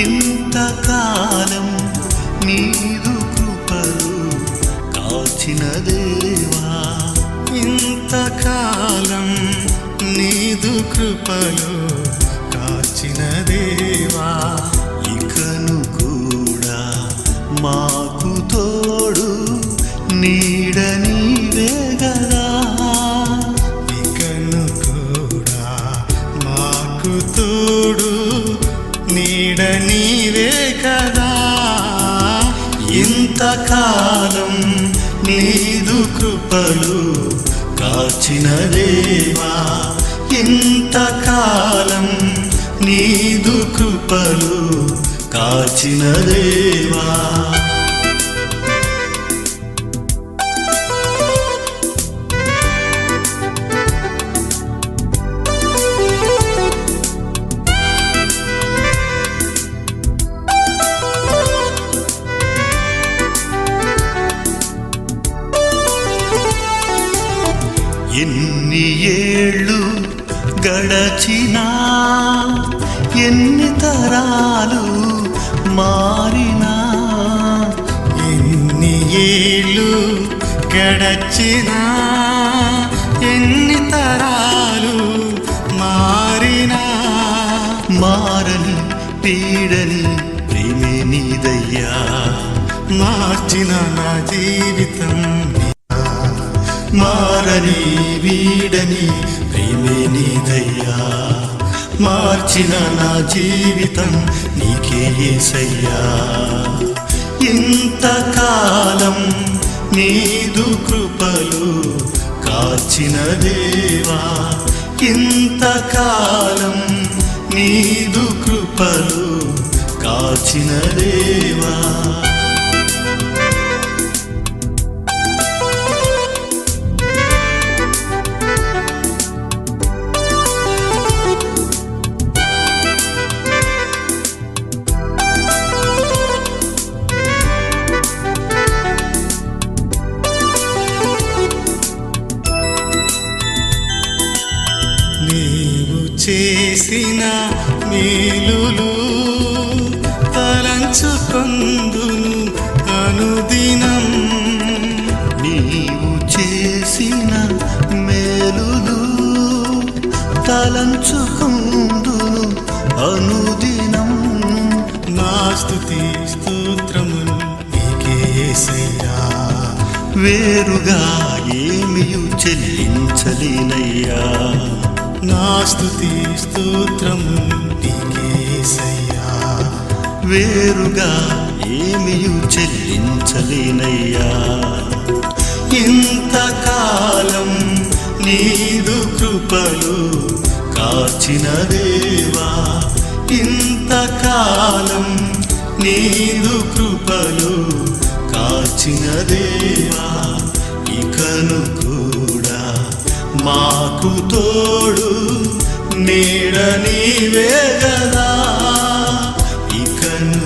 ఇంతకాలం నీదు కృపలు కాచిన దేవా, ఇంతకాలం నీదు కృపలు కాచిన దేవా, ఇకను కూడా మాకు తోడు నీడ నీవే గదా, ఇకను కూడా మాకు తోడు నీడ నీవే కదా. ఇంతకాలం నీదు కృపలు కాచిన దేవా, ఇంతకాలం నీదు కృపలు కాచిన దేవా. ఎన్ని ఏళ్ళు గడచినా, ఎన్ని తరాలు మారినా, ఎన్ని ఏళ్ళు గడచినా, ఎన్ని తరాలు మారినా, మారని పీడని ప్రేమే నీదయ్యా, మార్చిన నా జీవితం, మారని వీడని ప్రేమే నీదయ్యా, మార్చిన నా జీవితం నీకే యేసయ్యా. ఇంతకాలం నీదు కృపలు కాచిన దేవా, ఇంతకాలం నీదు కృపలు కాచిన దేవా. నీవు చేసిన మేలులు తలంచుకొందును అనుదినం, నీవు చేసిన మేలులు తలంచుకుందును అనుదినం, నా స్తుతి స్తోత్రములు నీకే యేసయ్యా, వేరుగా ఏమియు చెల్లించలేనయ్యా, నా స్తుతి స్తోత్రములు నీకే యేసయ్యా, వేరుగా ఏమియు చెల్లించలేనయ్యా. ఇంతకాలం నీదు కృపలు కాచిన దేవా, ఇంతకాలం నీదు కృపలు కాచిన దేవా, ఇకను కూడా మాకు తోడు నీడ నీవే గదా, ఇకను